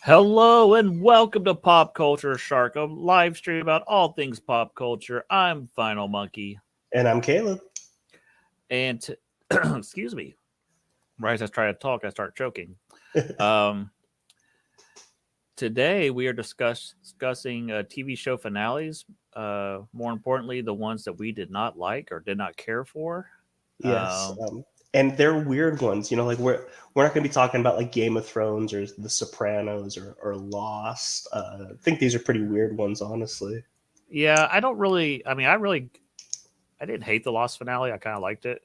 Hello and welcome to Pop Culture Shark, a live stream about all things pop culture. I'm Final Monkey, And I'm Caleb. and excuse me, right as I try to talk, I start choking. Um, Today we are discussing TV show finales. More importantly, the ones that we did not like or did not care for. Yes, Um, and they're weird ones. Like we're not going to be talking about like Game of Thrones or The Sopranos or Lost. I think these are pretty weird ones, honestly. yeah, I don't really. I mean, I didn't hate the Lost finale. I kind of liked it.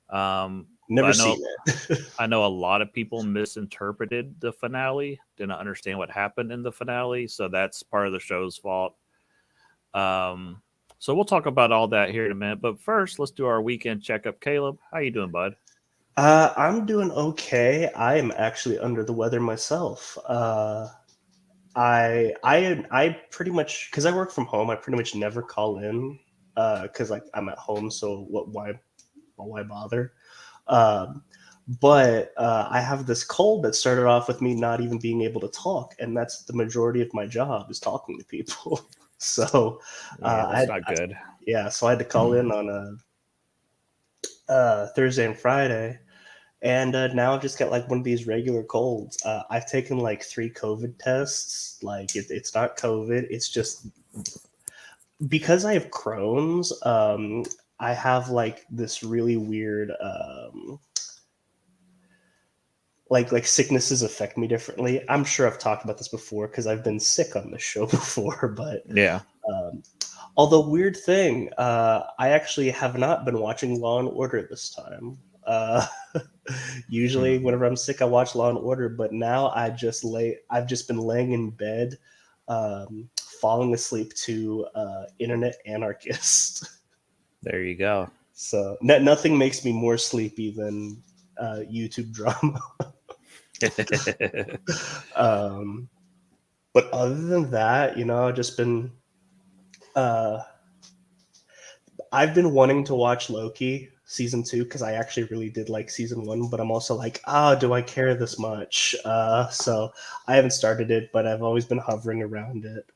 But Never seen it. I know a lot of people misinterpreted the finale, didn't understand what happened in the finale, so that's part of the show's fault. Um, so we'll talk about all that here in a minute. But first, let's do our weekend checkup. Caleb, how you doing, bud? I'm doing okay. I am actually under the weather myself. I pretty much because I work from home. I pretty much never call in because like I'm at home. So why bother? Um, but I have this cold that started off with me not even being able to talk, and that's the majority of my job is talking to people. so, Yeah, I, that's not I good. yeah, so I had to call in on a Thursday and Friday, and now I've just got like one of these regular colds. I've taken like 3 COVID tests. Like it's not COVID. It's just because I have Crohn's. I have like this really weird like sicknesses affect me differently. I'm sure I've talked about this before because I've been sick on this show before, but Yeah. um, although weird thing, I actually have not been watching Law and Order this time. Usually, Hmm. whenever I'm sick, I watch Law and Order, but now I've just been laying in bed, falling asleep to Internet Anarchist. There you go. So nothing makes me more sleepy than YouTube drama. um, but other than that, I've just been uh, I've been wanting to watch Loki season 2 because I actually really did like season 1, but I'm also like, do I care this much? So I haven't started it, but I've always been hovering around it.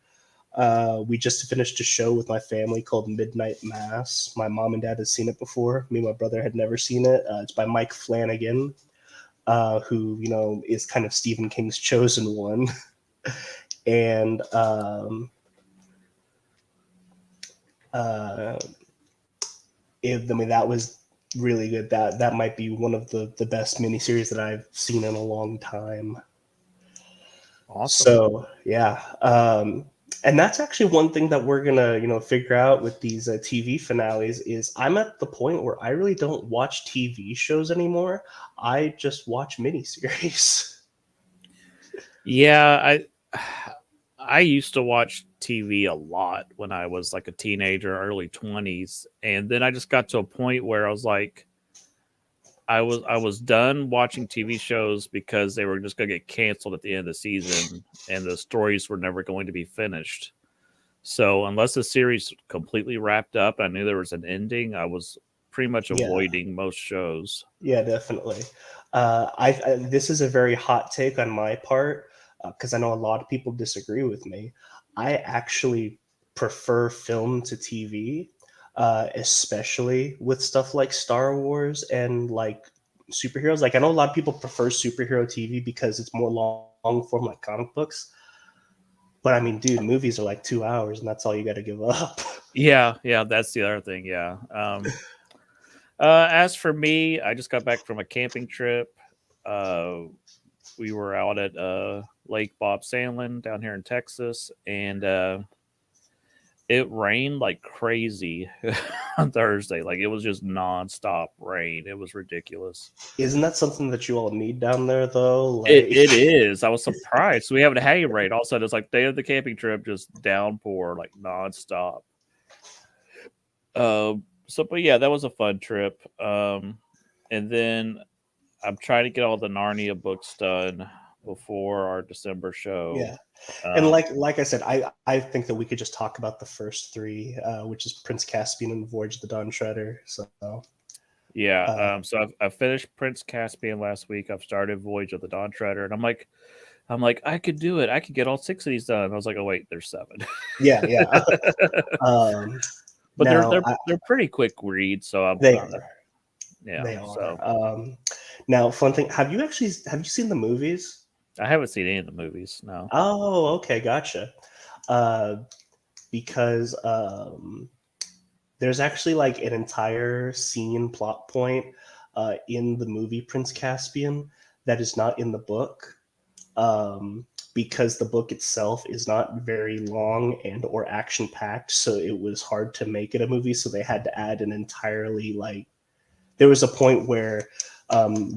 We just finished a show with my family called Midnight Mass. My mom and dad had seen it before. Me and my brother had never seen it. It's by Mike Flanagan, who is kind of Stephen King's chosen one, and uh, I mean, that was really good. That might be one of the best miniseries that I've seen in a long time. Awesome. So yeah, and that's actually one thing that we're gonna figure out with these TV finales is I'm at the point where I really don't watch TV shows anymore. I just watch miniseries. Yeah, I used to watch TV a lot when I was like a teenager, early 20s, and then I just got to a point where I was like I was done watching TV shows because they were just going to get canceled at the end of the season and the stories were never going to be finished. So unless the series completely wrapped up, I knew there was an ending, I was pretty much Yeah, avoiding most shows. yeah, definitely. I this is a very hot take on my part because I know a lot of people disagree with me. I actually prefer film to TV, especially with stuff like Star Wars and like superheroes. Like I know a lot of people prefer superhero TV because it's more long form, like comic books. But I mean, dude, movies are like 2 hours, and that's all you got to give up. Yeah, yeah, that's the other thing. Yeah. As for me, I just got back from a camping trip. Uh, we were out at Lake Bob Sandlin down here in Texas, and it rained like crazy on Thursday. Like it was just nonstop rain. It was ridiculous. Isn't that something that you all need down there, though? It is. I was surprised. We have a hay rain. All of a sudden, it's like day of the camping trip, just downpour like nonstop. So, but yeah, that was a fun trip. And then I'm trying to get all the Narnia books done before our December show. Yeah, and Um, like I said, I think that we could just talk about the first three, which is Prince Caspian and Voyage of the Dawn Treader. So, yeah. uh, So I finished Prince Caspian last week. I've started Voyage of the Dawn Treader, and I'm like, I'm like, I could do it. I could get all 6 of these done. I was like, oh wait, there's 7. Yeah, yeah. um, But they're now they're they're pretty quick reads, so they I'm are. yeah. They are. So Now, fun thing. Have you seen the movies? I haven't seen any of the movies. No. Oh, okay, gotcha. Uh, because there's actually like an entire scene plot point in the movie Prince Caspian that is not in the book. Because the book itself is not very long and or action packed, so it was hard to make it a movie. So they had to add an entirely like. There was a point where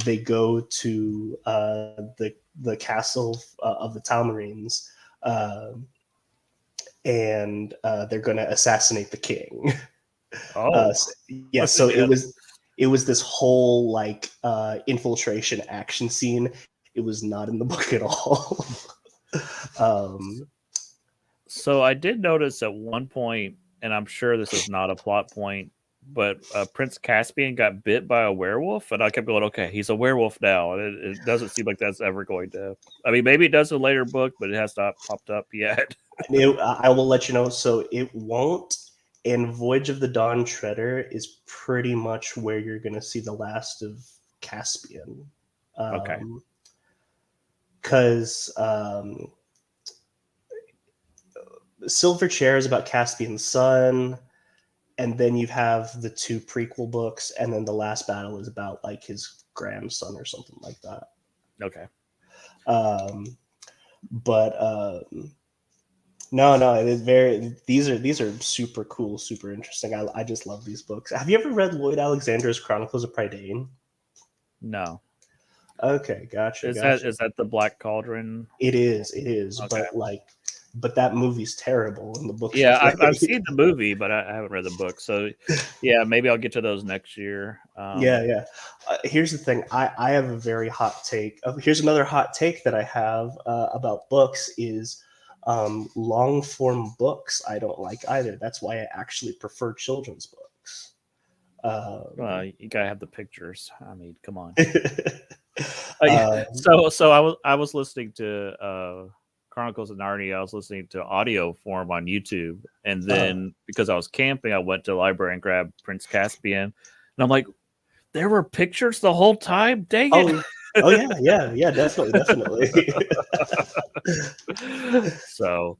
they go to the castle of the Talmarines, and they're going to assassinate the king. Oh, Yeah, so yeah. it was this whole like infiltration action scene. It was not in the book at all. So I did notice at one point, and I'm sure this is not a plot point, but Prince Caspian got bit by a werewolf, and I kept going, okay, he's a werewolf now. And it doesn't seem like that's ever going to. I mean, maybe it does in a later book, but it has not popped up yet. I will let you know. So it won't. And Voyage of the Dawn Treader is pretty much where you're going to see the last of Caspian. Okay. Because Silver Chair is about Caspian's son, and then you have the 2 prequel books, and then the last battle is about like his grandson or something like that. Okay. No, it is very. These are super cool, super interesting. I just love these books. Have you ever read Lloyd Alexander's Chronicles of Prydain? No. Okay, gotcha. Is gotcha. that the Black Cauldron? It is, Okay. but that movie's terrible, and the books Yeah, are great. I've seen the movie, but I haven't read the book. So, yeah, maybe I'll get to those next year. Yeah. Here's the thing. I have a very hot take. Here's another hot take that I have about books is long form books. I don't like either. That's why I actually prefer children's books. You gotta have the pictures. I mean, come on. Um, So I was listening to Chronicles of Narnia. I was listening to audio form on YouTube, and then because I was camping, I went to the library and grabbed Prince Caspian, and I'm like, there were pictures the whole time. Dang it! oh yeah, definitely. So,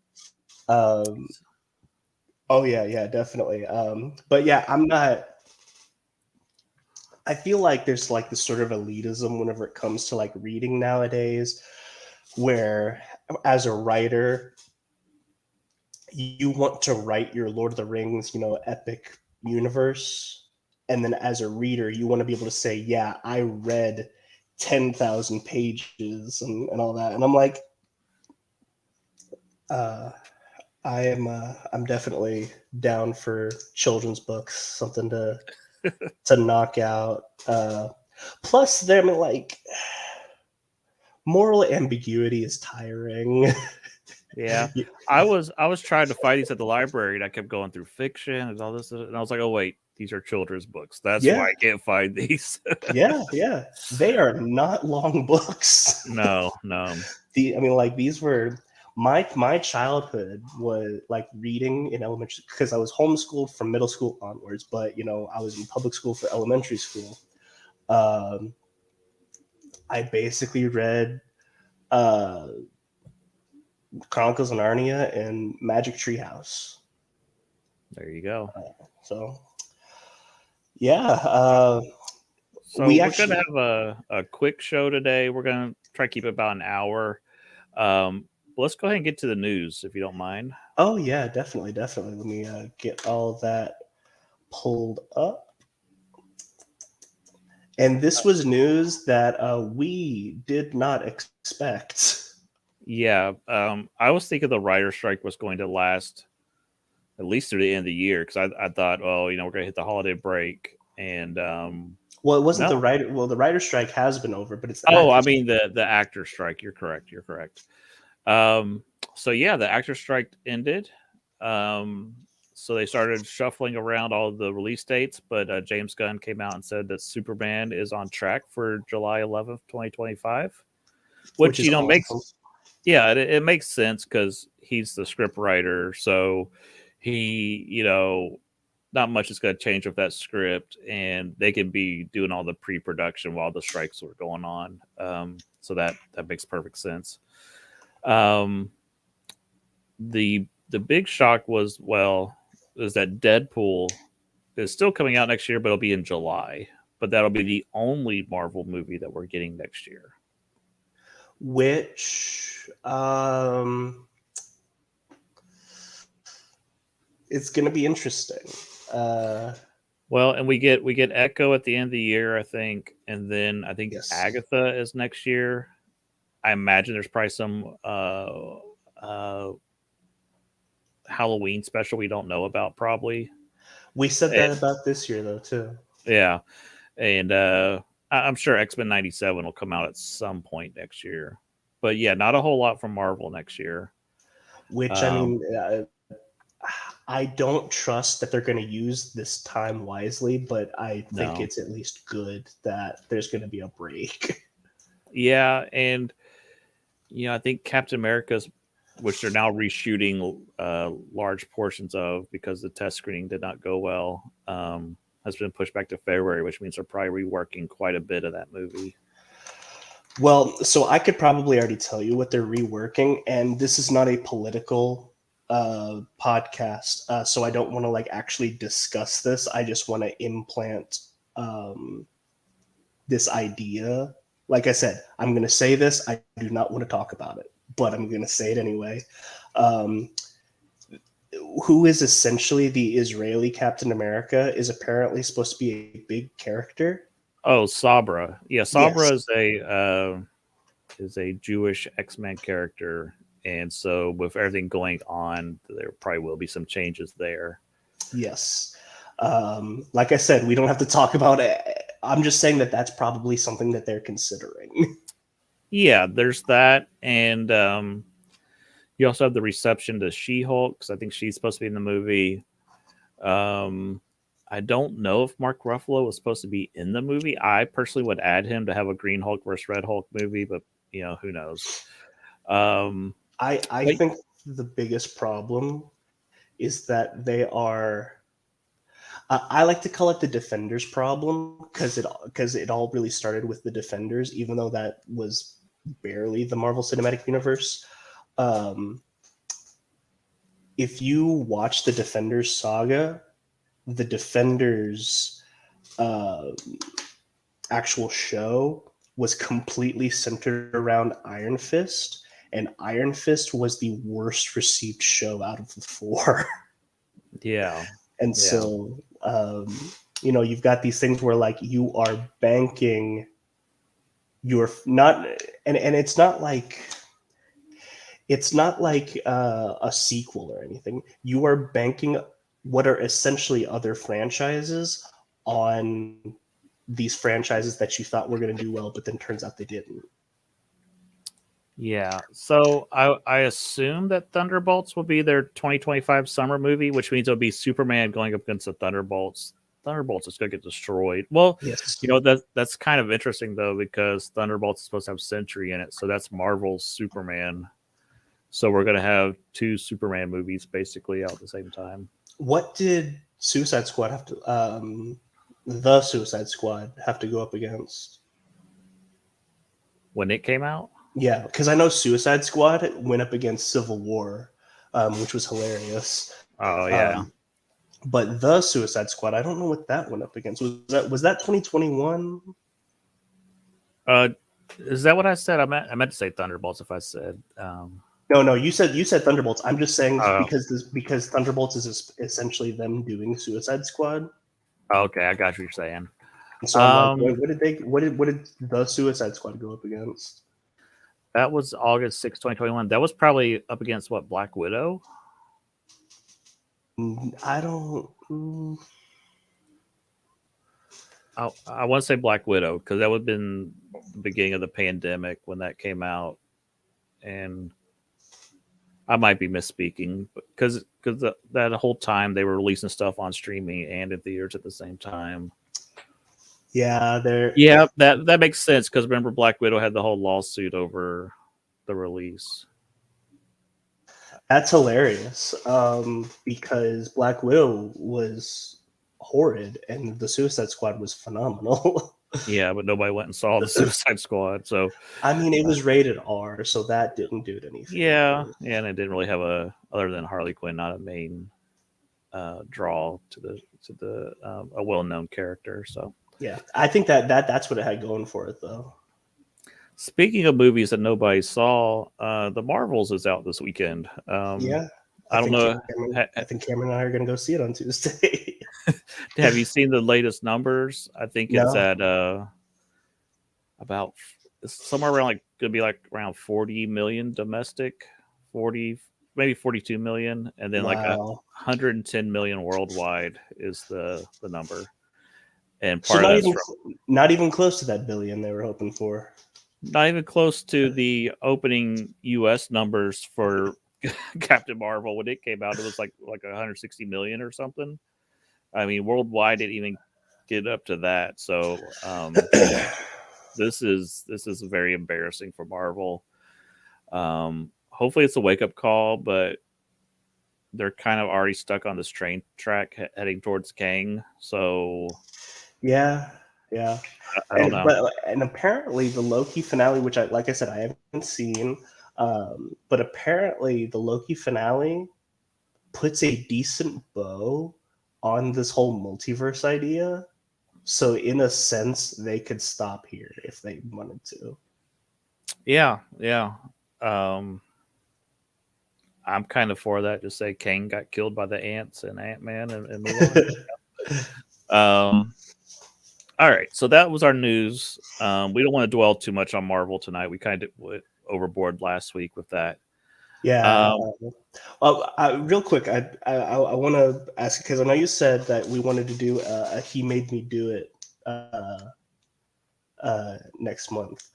oh yeah, definitely. But yeah, I'm not. I feel like there's like this sort of elitism whenever it comes to like reading nowadays, where as a writer, you want to write your Lord of the Rings, epic universe. And then as a reader, you want to be able to say, yeah, I read 10,000 pages and all that. And I'm like, I'm definitely down for children's books, something to knock out. Plus, they're like moral ambiguity is tiring. yeah, I was trying to find these at the library, and I kept going through fiction and all this, and I was like, oh wait, these are children's books. That's why I can't find these. yeah, they are not long books. No. These were my childhood was like reading in elementary because I was homeschooled from middle school onwards, but I was in public school for elementary school. I basically read Chronicles of Narnia and Magic Treehouse. There you go. So yeah, so we're gonna have a quick show today. We're gonna try to keep it about an hour. Let's go ahead and get to the news, if you don't mind. Oh yeah, definitely. Let me get all that pulled up. And this was news that we did not expect. Yeah, I was thinking the writer strike was going to last at least through the end of the year because I thought, oh, we're going to hit the holiday break, and well, it wasn't the writer. Well, the writer strike has been over, but it's the actor strike. You're correct. So yeah, the actor strike ended. So they started shuffling around all the release dates, but James Gunn came out and said that Superman is on track for July 11th, 2025, which is awesome. Yeah, it makes sense because he's the script writer, so he, not much is going to change with that script, and they can be doing all the pre-production while the strikes were going on. So that makes perfect sense. Um, the big shock was is that Deadpool is still coming out next year, but it'll be in July. But that'll be the only Marvel movie that we're getting next year. Which it's going to be interesting. Well, and we get Echo at the end of the year, I think, and then I think Yes. Agatha is next year. I imagine there's probably some Halloween special we don't know about, probably. We said that about this year, though, too. Yeah, and I'm sure X-Men '97 will come out at some point next year. But yeah, not a whole lot from Marvel next year. Which, I mean, I don't trust that they're going to use this time wisely, but I think it's at least good that there's going to be a break. Yeah, and I think Captain America's, which they're now reshooting large portions of because the test screening did not go well, has been pushed back to February, which means they're probably reworking quite a bit of that movie. Well, so I could probably already tell you what they're reworking, and this is not a political podcast, so I don't want to actually discuss this. I just want to implant this idea. Like I said, I'm going to say this. I do not want to talk about it, but I'm going to say it anyway. Who is essentially the Israeli Captain America is apparently supposed to be a big character. Oh, Sabra. Yeah, Sabra is a Jewish X-Men character, and so with everything going on, there probably will be some changes there. Yes. Like I said, we don't have to talk about it. I'm just saying that that's probably something that they're considering. Yeah, there's that, and you also have the reception to She-Hulk, because I think she's supposed to be in the movie. I don't know if Mark Ruffalo was supposed to be in the movie. I personally would add him to have a Green Hulk versus Red Hulk movie, but who knows? I think the biggest problem is that they are. I like to call it the Defenders problem because it all really started with the Defenders, even though that was barely the Marvel Cinematic Universe. If you watch the Defenders saga, the Defenders actual show was completely centered around Iron Fist, and Iron Fist was the worst received show out of the four. Yeah. And so, you've got these things where you are banking you're not, and it's not like a sequel or anything. You are banking what are essentially other franchises on these franchises that you thought were going to do well, but then turns out they didn't. Yeah. So I assume that Thunderbolts will be their 2025 summer movie, which means it'll be Superman going up against the Thunderbolts. Thunderbolts is going to get destroyed. Well, yes. That's kind of interesting, though, because Thunderbolts is supposed to have Sentry in it. So that's Marvel's Superman. So we're going to have two Superman movies basically out at the same time. What did Suicide Squad have to, the Suicide Squad have to go up against? When it came out? Yeah, because I know Suicide Squad went up against Civil War, which was hilarious. Oh, yeah. But the Suicide Squad, I don't know what that went up against. Was that 2021? Is that what I said? I meant to say Thunderbolts. If I said no, you said Thunderbolts. I'm just saying because Thunderbolts is essentially them doing Suicide Squad. Okay, I got what you're saying. So I'm like, what did the Suicide Squad go up against? That was August 6, 2021. That was probably up against what, Black Widow? I don't. I want to say Black Widow because that would have been the beginning of the pandemic when that came out, and I might be misspeaking because that whole time they were releasing stuff on streaming and in theaters at the same time. Yeah, that makes sense because remember Black Widow had the whole lawsuit over the release. That's hilarious. Because Black Widow was horrid and the Suicide Squad was phenomenal. Yeah, but nobody went and saw the Suicide Squad. So I mean, it was rated R, so that didn't do it any yeah, favors. and it didn't really have a other than Harley Quinn, not a main draw to the a well known character. So Yeah, I think that's what it had going for it, though. speaking of movies that nobody saw, the Marvels is out this weekend. Yeah, I don't know. I think Cameron and I are going to go see it on Tuesday. Have you seen the latest numbers? I think it's No. at about somewhere around like gonna be like around 40 million domestic, 40 maybe 42 million, and then like Wow. 110 million worldwide is the number. And So part of that's from not even close to that billion they were hoping for. not even close to the opening US numbers for Captain Marvel when it came out. It was like 160 million or something. I mean, worldwide it even get up to that. So this is very embarrassing for Marvel. Hopefully it's a wake up call, but they're kind of already stuck on this train track heading towards Kang. So Yeah, yeah. I don't know. And apparently the Loki finale, which like I said, I haven't seen, but apparently the Loki finale puts a decent bow on this whole multiverse idea. So in a sense, they could stop here if they wanted to. Yeah, yeah. Um, I'm kind of for that. Just say Kang got killed by the ants and Ant-Man and move on. All right, so that was our news. We don't want to dwell too much on Marvel tonight. We kind of went overboard last week with that. Yeah. Real quick, I want to ask because I know you said that we wanted to do a "He Made Me Do It" next month.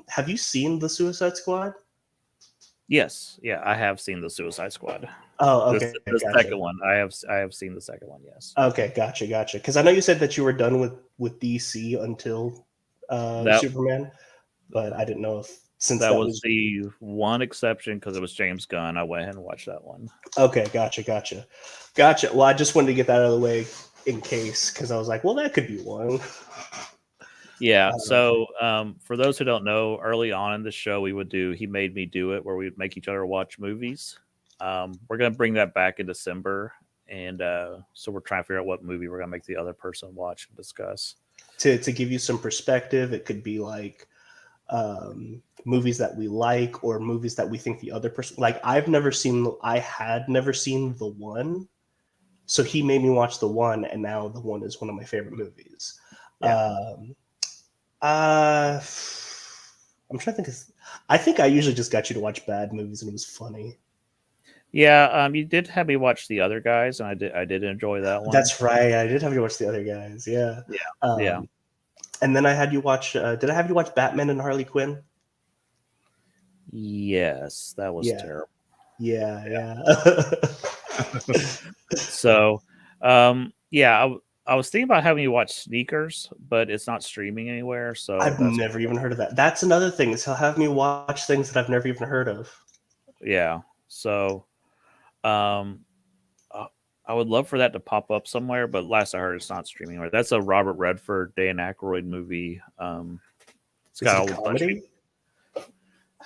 Have you seen the Suicide Squad? Yes, yeah, I have seen the Suicide Squad. Oh, okay, The gotcha. second one, I have seen the second one. Yes. Okay, gotcha. Because I know you said that you were done with DC until That Superman, but I didn't know if since that that was was the one exception because it was James Gunn. I went ahead and watched that one. okay. Gotcha. Well, I just wanted to get that out of the way in case because I was like, well, that could be one. Yeah. So, for those who don't know, early on in the show, we would do "He Made Me Do It," where we would make each other watch movies. We're gonna bring that back in December, and so we're trying to figure out what movie we're gonna make the other person watch and discuss. To give you some perspective, it could be like movies that we like or movies that we think the other person like. I had never seen The One, so he made me watch The One, and now The One is one of my favorite movies. Yeah. I'm trying to think. I think I usually just got you to watch bad movies, and it was funny. Yeah. You did have me watch The Other Guys, and I did enjoy that one. That's right. I did have you watch The Other Guys. Yeah. Yeah. Um, Yeah. And then I had you watch. Did I have you watch Batman and Harley Quinn? Yes, that was Yeah. terrible. Yeah. So, yeah, I was thinking about having you watch Sneakers, but it's not streaming anywhere. So I've never even heard of that. That's another thing is he'll have me watch things that I've never even heard of. yeah. So, um, I would love for that to pop up somewhere, but last I heard, it's not streaming anywhere. That's a Robert Redford, Dan Aykroyd movie. It's Is got it a a bunch of, comedy?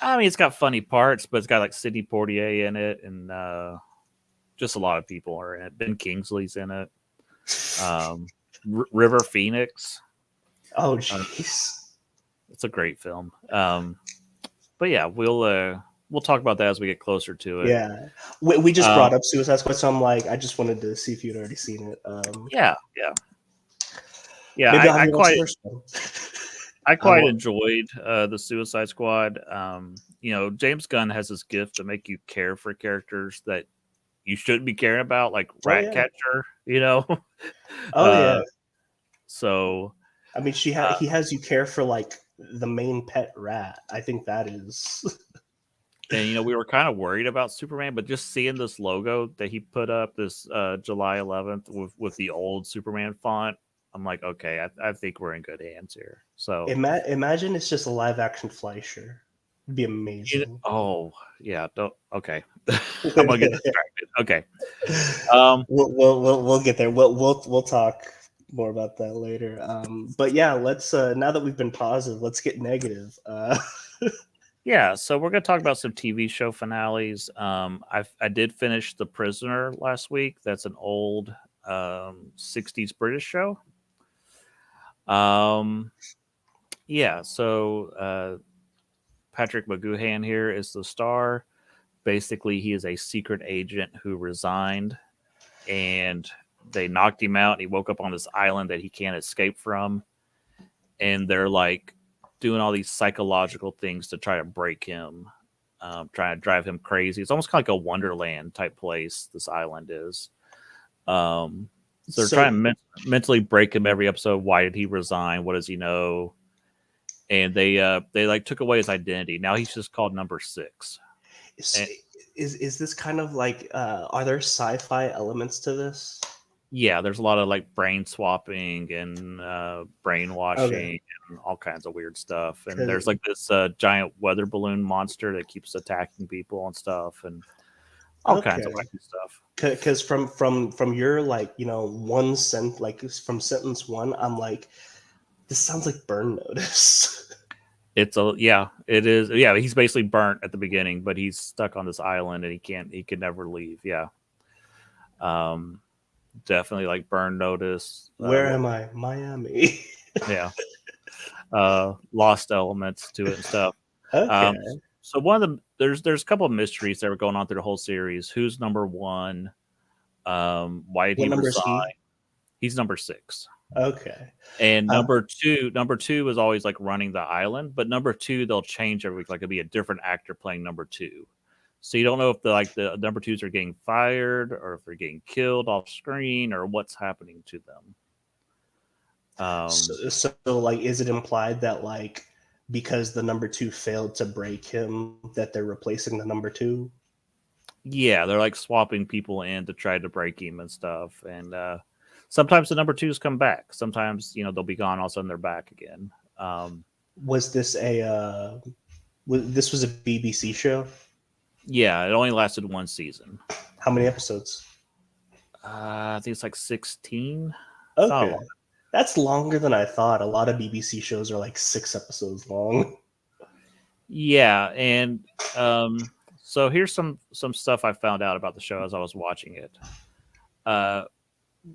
I mean, it's got funny parts, but it's got like Sidney Poitier in it, and just a lot of people are in it. Ben Kingsley's in it. River Phoenix. Oh, jeez. It's a great film. But yeah, we'll talk about that as we get closer to it. Yeah. We just brought up Suicide Squad, so I'm like, I just wanted to see if you'd already seen it. Yeah. Maybe I'll have you watch the first one. I quite enjoyed the Suicide Squad. James Gunn has this gift to make you care for characters that you shouldn't be caring about, like Ratcatcher. Oh yeah. So, I mean, he has you care for like the main pet rat. I think that is. And we were kind of worried about Superman, but just seeing this logo that he put up this July 11th with the old Superman font, I'm like, okay, I think we're in good hands here. So imagine it's just a live action Fleischer. It'd be amazing. Oh yeah, don't okay. I'm gonna get distracted. Okay. Um, We'll get there. We'll talk more about that later. But yeah, let's now that we've been positive, let's get negative. yeah, so we're gonna talk about some TV show finales. I did finish The Prisoner last week. That's an old 60s British show. Um, yeah, so Patrick McGoohan here is the star. Basically, he is a secret agent who resigned, and they knocked him out. And he woke up on this island that he can't escape from, and they're like doing all these psychological things to try to break him, trying to drive him crazy. It's almost kind of like a Wonderland type place. This island is. So they're trying to mentally break him every episode. Why did he resign? What does he know? And they like took away his identity. Now he's just called Number Six. And, is this kind of like are there sci-fi elements to this? yeah, there's a lot of like brain swapping and brainwashing Okay. and all kinds of weird stuff. And there's like this giant weather balloon monster that keeps attacking people and stuff, and all kinds of wacky stuff. Because from your like one sentence, like from sentence one, I'm like, this sounds like Burn Notice. It is. Yeah, he's basically burnt at the beginning, but he's stuck on this island and he can never leave. Yeah. Definitely like Burn Notice. Where am I? Miami. Yeah. Lost elements to it and stuff. Okay. So one of the there's a couple of mysteries that were going on through the whole series. Who's number one? Why did he resign? He's number 6. Okay. And number two is always like running the island, but number 2 they'll change every week. Like it'll be a different actor playing number 2. So you don't know if the number 2s are getting fired or if they're getting killed off screen or what's happening to them. So like, is it implied that like because the number 2 failed to break him, that they're replacing the number 2? Yeah, they're like swapping people in to try to break him and stuff. And sometimes the number 2s come back. Sometimes they'll be gone. All of a sudden they're back again. Was this this was a BBC show? Yeah, it only lasted 1 season. How many episodes? I think it's like 16. Okay. That's longer than I thought. A lot of BBC shows are like 6 episodes long. Yeah, and so here's some stuff I found out about the show as I was watching it.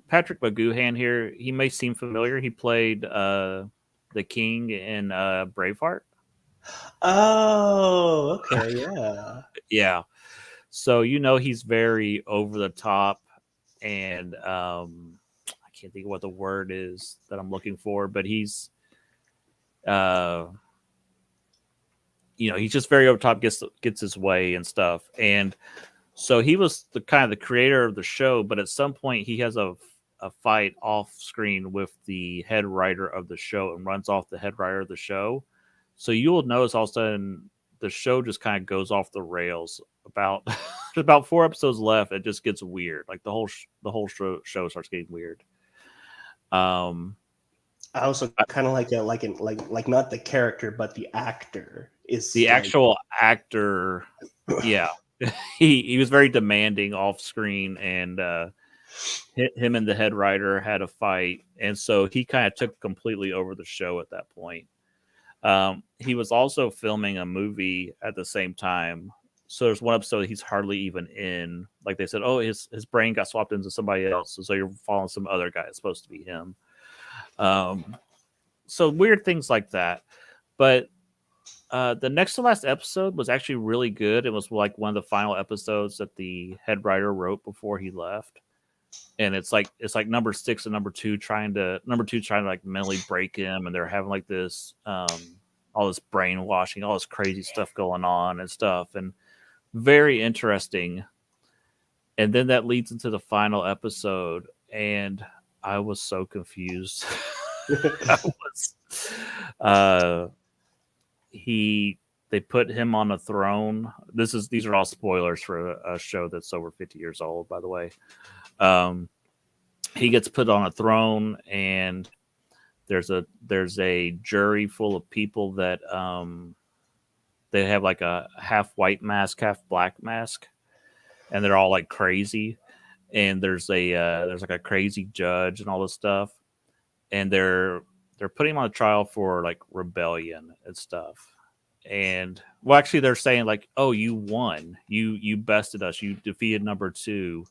Patrick McGoohan here, he may seem familiar. He played the king in Braveheart. Oh, okay, yeah. Yeah. So he's very over the top, and I can't think of what the word is that I'm looking for, but he's he's just very over the top, gets his way and stuff. And so he was the kind of the creator of the show, but at some point he has a fight off screen with the head writer of the show and runs off the head writer of the show. So you'll notice all of a sudden the show just kind of goes off the rails. About 4 episodes left, it just gets weird. Like the whole show starts getting weird. I also kind of like not the character, but the actor is the actual actor. Yeah, he was very demanding off screen, and him and the head writer had a fight, and so he kind of took completely over the show at that point. He was also filming a movie at the same time. So there's one episode he's hardly even in. Like they said, oh, his brain got swapped into somebody else. So you're following some other guy. It's supposed to be him. So weird things like that. But the next to last episode was actually really good. It was like one of the final episodes that the head writer wrote before he left. And it's like number 6 and number 2 trying to like mentally break him, and they're having like this all this brainwashing, all this crazy stuff going on and stuff, and very interesting. And then that leads into the final episode, and I was so confused. They put him on a throne. These are all spoilers for a show that's over 50 years old, by the way. He gets put on a throne, and there's a jury full of people that They have like a half white mask, half black mask, and they're all like crazy. And there's like a crazy judge and all this stuff, and they're putting him on a trial for like rebellion and stuff. And well, actually, they're saying like, "Oh, you won. You bested us. You defeated number two,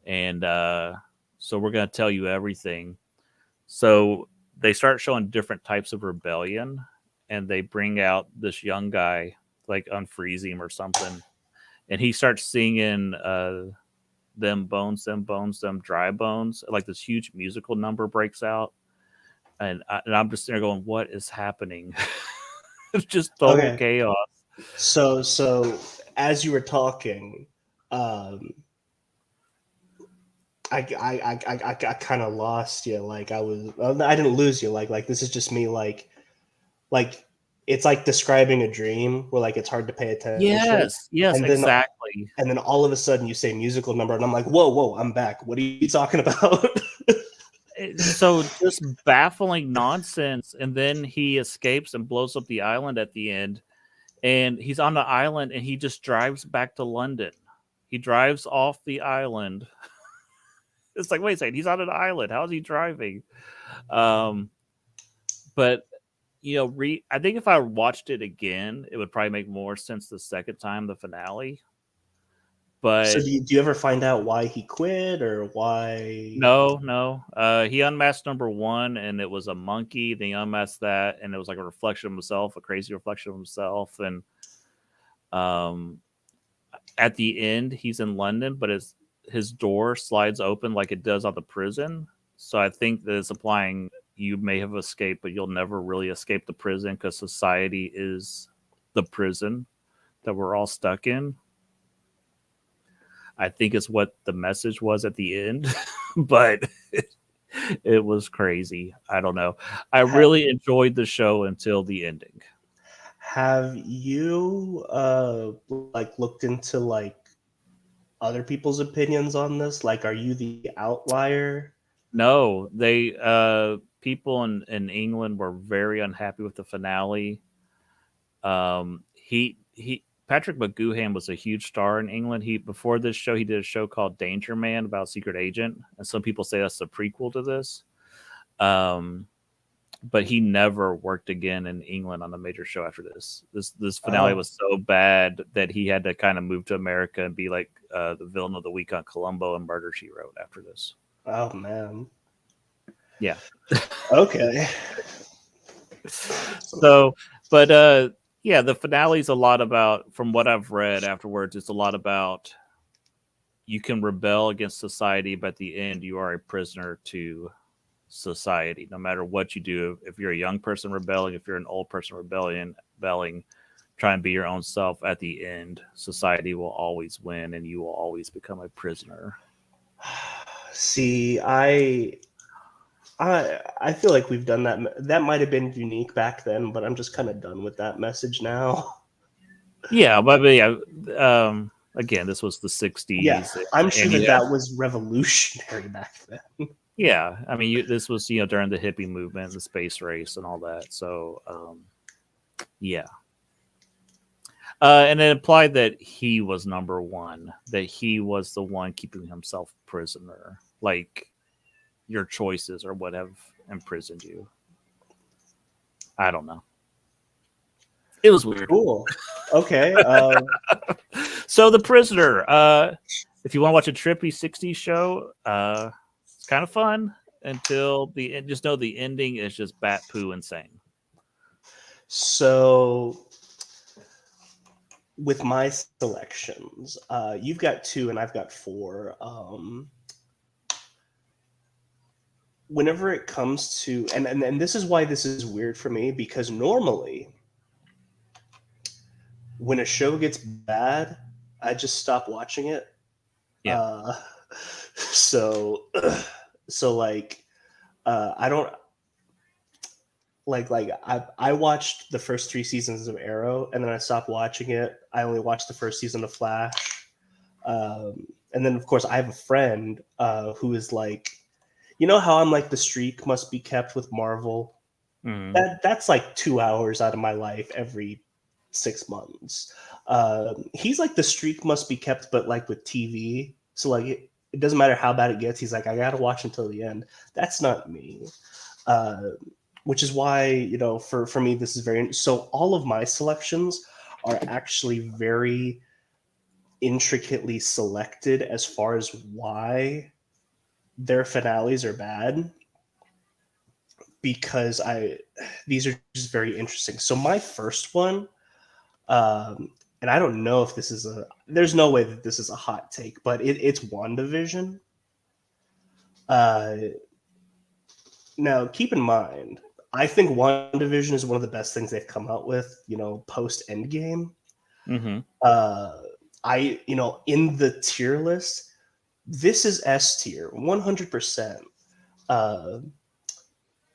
and so we're gonna tell you everything." So they start showing different types of rebellion, and they bring out this young guy, like unfreeze him or something, and he starts singing them bones, them dry bones." Like this huge musical number breaks out, and I'm just there going, "What is happening?" It's just total Okay. chaos. So as you were talking, um, I kind of lost you. Like I didn't lose you. Like this is just me. Like it's like describing a dream where like it's hard to pay attention, Yes, and then exactly. all of a sudden you say musical number, and I'm like, whoa, I'm back. What are you talking about? So just baffling nonsense, and then he escapes and blows up the island at the end, and he's on the island, and he just drives back to London. He drives off the island. It's like, wait a second, he's on an island. How's he driving? Um, but I think if I watched it again, it would probably make more sense the second time, the finale. So But do you ever find out why he quit or why? no. He unmasked number one, and it was a monkey. Then he unmasked that, and it was like a reflection of himself, a crazy reflection of himself. And um, at the end, he's in London, but his door slides open like it does on the prison. So I think that it's implying you may have escaped, but you'll never really escape the prison because society is the prison that we're all stuck in. I think is what the message was at the end, but it was crazy. I don't know. I really enjoyed the show until the ending. Have you like looked into like other people's opinions on this? Like, are you the outlier? No, they people in England were very unhappy with the finale. He Patrick McGoohan was a huge star in England. He before this show he did a show called Danger Man about a secret agent, and some people say that's the prequel to this. Um, but he never worked again in England on a major show after this. This finale Oh, was so bad that he had to kind of move to America and be like the villain of the week on Columbo and Murder She Wrote after this. oh man. Yeah. Okay. So, but yeah, the finale's a lot about, from what I've read afterwards, it's a lot about you can rebel against society, but at the end you are a prisoner to society. No matter what you do, if you're a young person rebelling, if you're an old person rebelling, try and be your own self. At the end, society will always win, and you will always become a prisoner. See, I feel like we've done that. That might have been unique back then, but I'm just kind of done with that message now. Yeah, but yeah, again, this was the '60s, Yeah, I'm sure and that that was revolutionary back then. yeah, I mean, this was during the hippie movement, the space race, and all that. So, yeah, and it implied that he was number one, that he was the one keeping himself prisoner, like your choices or what have imprisoned you. I don't know. It was weird. Cool. Okay. So the prisoner. If you want to watch a trippy '60s show, it's kind of fun until the end. Just know the ending is just bat poo insane. So with my selections, you've got two and I've got four. Whenever it comes to and this is why this is weird for me, because normally when a show gets bad, I just stop watching it. Yeah. So so like I don't like I watched the first three seasons of Arrow and then I stopped watching it. I only watched the first season of Flash. And then of course I have a friend who is like, you know how I'm like the streak must be kept with Marvel. Mhm. That's like 2 hours out of my life every 6 months. He's like the streak must be kept, but like with TV. So like it doesn't matter how bad it gets. He's like, I gotta watch until the end. That's not me. Which is why, you know, for me, this is very so. All of my selections are actually very intricately selected as far as why their finales are bad, because these are just very interesting. So my first one, and I don't know if this is there's no way that this is a hot take, but it's WandaVision. Now keep in mind, I think WandaVision is one of the best things they've come out with, you know, post Endgame. Mm-hmm. You know, in the tier list, this is S tier, 100%.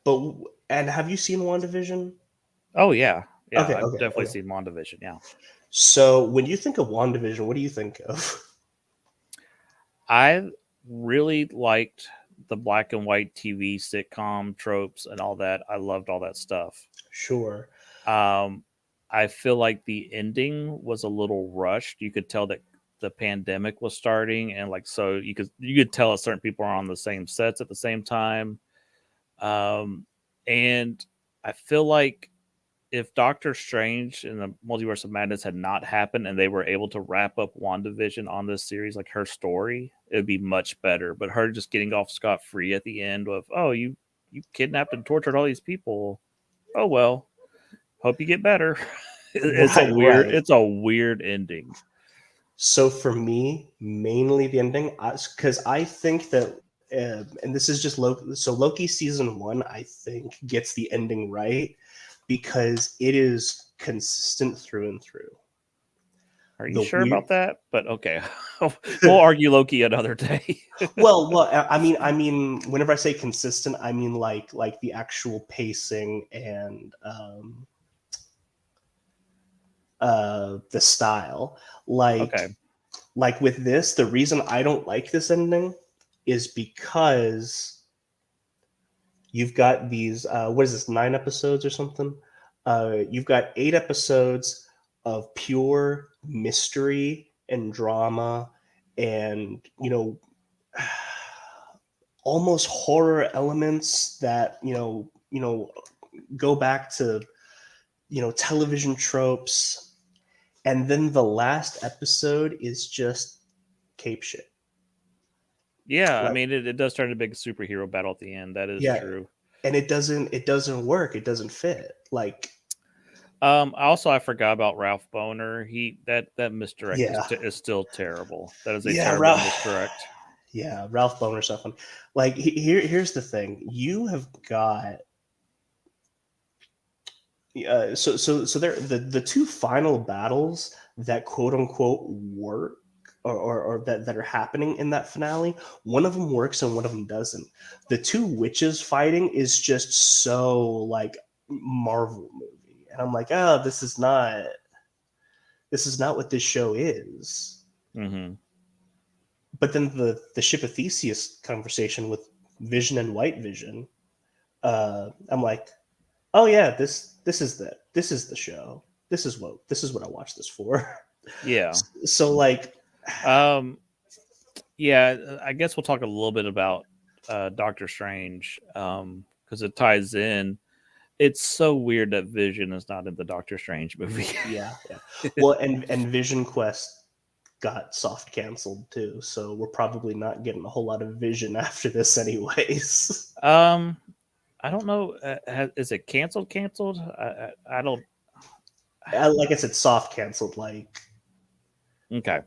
But and have you seen WandaVision? Oh yeah, yeah. Okay, I've okay, definitely okay. seen WandaVision. Yeah. So when you think of WandaVision, what do you think of? I really liked the black and white TV sitcom tropes and all that. I loved all that stuff. Sure. I feel like the ending was a little rushed. You could tell that the pandemic was starting, and like so you could tell that certain people are on the same sets at the same time. And I feel like if Doctor Strange and the Multiverse of Madness had not happened and they were able to wrap up WandaVision on this series, like her story, it would be much better. But her just getting off scot free at the end of, oh, you kidnapped and tortured all these people. Oh well, hope you get better. Right. It's a weird ending. So for me, mainly the ending, because I think that, and this is just Loki. So Loki season 1, I think, gets the ending right because it is consistent through and through. Are you The sure weird, about that? But okay, we'll argue Loki another day. well, I mean, whenever I say consistent, I mean like the actual pacing and the style. Okay. Like with this, the reason I don't like this ending is because you've got these what is this, 9 episodes or something? You've got 8 episodes of pure mystery and drama and, you know, almost horror elements that, go back to, television tropes. And then the last episode is just cape shit. Yeah, I Like, mean, it does turn into a big superhero battle at the end. That is yeah, true. and it doesn't work. It doesn't fit. Like, Also, I forgot about Ralph Boner. That misdirect yeah, is still terrible. That is a yeah, terrible misdirect. yeah, Ralph Boner stuff. Like, here's the thing: you have got so there the two final battles that quote unquote work, or that are happening in that finale. One of them works and one of them doesn't. The two witches fighting is just so like Marvel movie, and I'm like, oh, this is not what this show is. Mm-hmm. But then the ship of Theseus conversation with Vision and White Vision, I'm like, oh yeah, this is the show. This is what I watched this for. Yeah. So like, Yeah. I guess we'll talk a little bit about Doctor Strange because it ties in. It's so weird that Vision is not in the Doctor Strange movie. yeah. Well, and Vision Quest got soft canceled too, so we're probably not getting a whole lot of Vision after this, anyways. I don't know. Is it canceled? Canceled? I don't. Like I said, soft canceled, Okay.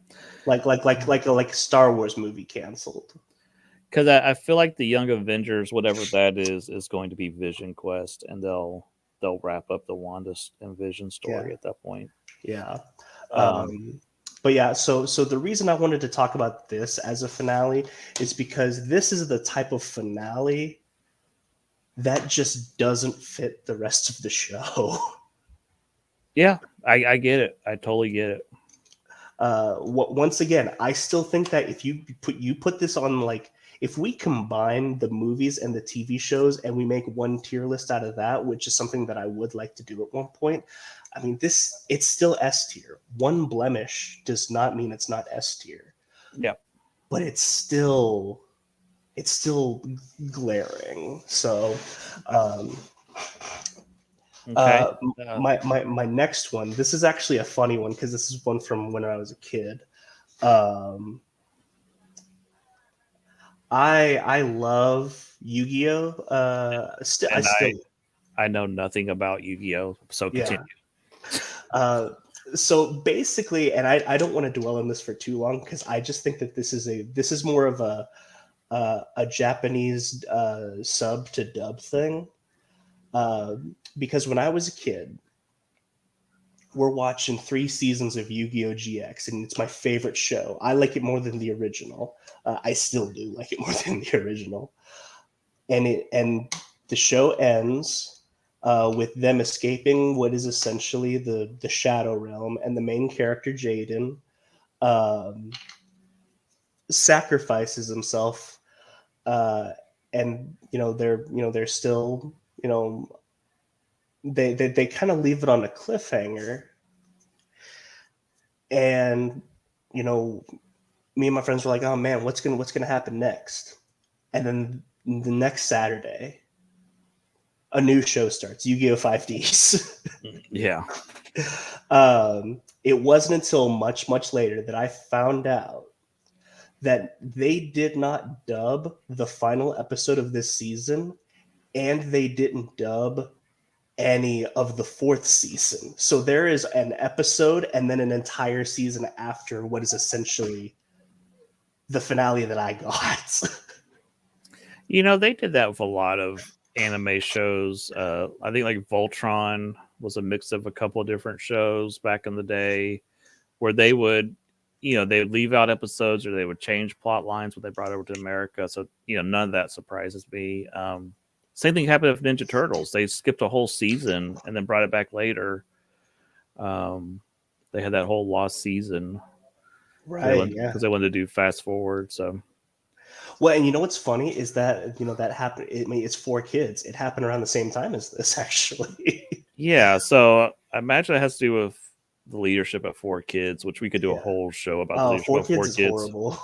like a Star Wars movie canceled. Because I feel like the Young Avengers, whatever that is going to be Vision Quest, and they'll wrap up the Wanda and Vision story Yeah. at that point. Yeah. Um, But yeah, so the reason I wanted to talk about this as a finale is because this is the type of finale that just doesn't fit the rest of the show. yeah, I get it. I totally get it. Once again, I still think that if you put this on, like, if we combine the movies and the TV shows and we make one tier list out of that, which is something that I would like to do at one point, I mean, it's still S tier. One blemish does not mean it's not S tier, Yeah. but it's still glaring. So, um, Okay. my next one. This is actually a funny one because this is one from when I was a kid. Um, I love Yu-Gi-Oh. I And still I know nothing about Yu-Gi-Oh, so yeah. continue. So basically, and I don't want to dwell on this for too long because I just think that this is more of a Japanese sub to dub thing. Because when I was a kid, we're watching 3 seasons of Yu-Gi-Oh! GX, and it's my favorite show. I like it more than the original. I still do like it more than the original. And the show ends with them escaping what is essentially the Shadow Realm, and the main character Jaden um, sacrifices himself, uh, and they're still they kind of leave it on a cliffhanger, and you know me and my friends were like, oh man, what's gonna happen next? And then the next Saturday, a new show starts, Yu-Gi-Oh! 5Ds. Yeah. It wasn't until much, much later that I found out that they did not dub the final episode of this season, and they didn't dub any of the fourth season. So there is an episode and then an entire season after what is essentially the finale that I got. They did that with a lot of anime shows. I think like Voltron was a mix of a couple of different shows back in the day where they would leave out episodes or they would change plot lines when they brought it over to America. So, none of that surprises me. Same thing happened with Ninja Turtles. They skipped a whole season and then brought it back later. They had that whole lost season Right, yeah. because they wanted to do fast forward. So, Well, and you know what's funny is that that happened. I mean, it's 4 kids. It happened around the same time as this, actually. yeah. So I imagine it has to do with the leadership at Four Kids, which we could do a Yeah. whole show about the Oh, leadership Four of Four Kids is Kids. horrible.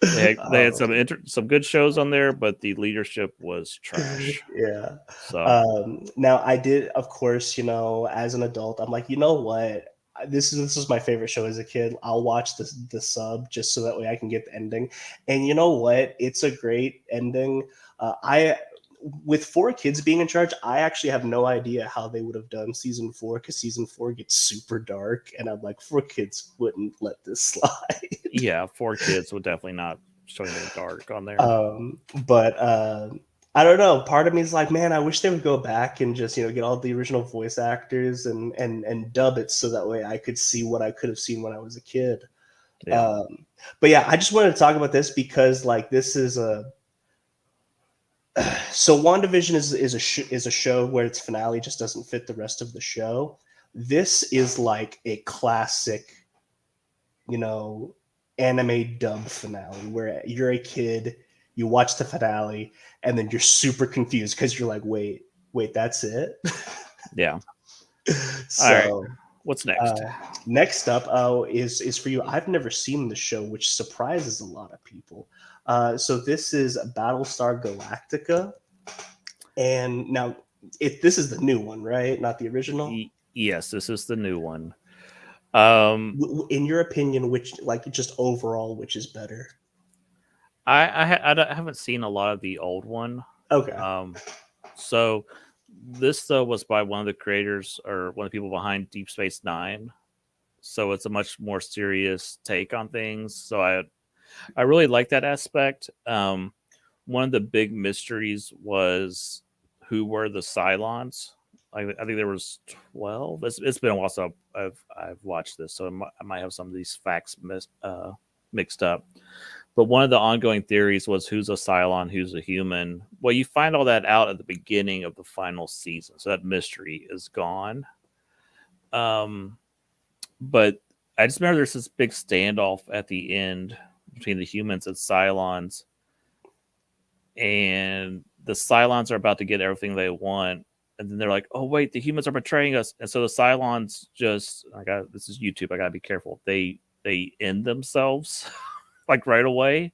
They had Um, some good shows on there, but the leadership was trash. yeah. So Now I did, of course, as an adult, I'm like, you know what? This is my favorite show as a kid. I'll watch the sub just so that way I can get the ending. And you know what? It's a great ending. I With 4 kids being in charge, I actually have no idea how they would have done season 4 because season 4 gets super dark, and I'm like, 4 kids wouldn't let this slide. yeah, Four Kids would definitely not show anything dark on there. But I don't know. Part of me is like, man, I wish they would go back and just get all the original voice actors and dub it so that way I could see what I could have seen when I was a kid. Yeah. But yeah, I just wanted to talk about this because like this is a so WandaVision is a show where its finale just doesn't fit the rest of the show. This is like a classic, you know, anime dub finale where you're a kid, you watch the finale, and then you're super confused because you're like, wait, that's it. Yeah. So, All right. What's next? next up is for you. I've never seen the show, which surprises a lot of people. So this is Battlestar Galactica, and now this is the new one, right? Not the original. Yes, this is the new one. In your opinion, which like just overall, which is better? I haven't seen a lot of the old one. Okay. So this though was by one of the creators or one of the people behind Deep Space Nine. So it's a much more serious take on things. So I really like that aspect. One of the big mysteries was who were the Cylons. I think there was 12. It's been a while since I've watched this, so I might have some of these facts mixed up. But one of the ongoing theories was who's a Cylon, who's a human. Well, you find all that out at the beginning of the final season, so that mystery is gone. But I just remember there's this big standoff at the end between the humans and Cylons, and the Cylons are about to get everything they want, and then they're like, "Oh wait, the humans are betraying us," and so the Cylons just, this is YouTube, I gotta be careful. They end themselves like right away,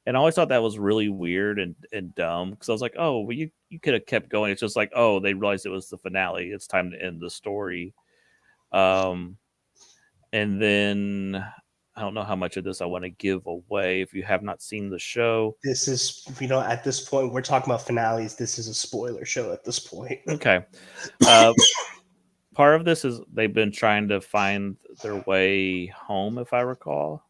and I always thought that was really weird and dumb because I was like, "Oh, well, you could have kept going." It's just like, oh, they realized it was the finale. It's time to end the story. And then I don't know how much of this I want to give away if you have not seen the show. This is, at this point, we're talking about finales. This is a spoiler show at this point. Okay. Part of this is they've been trying to find their way home, if I recall.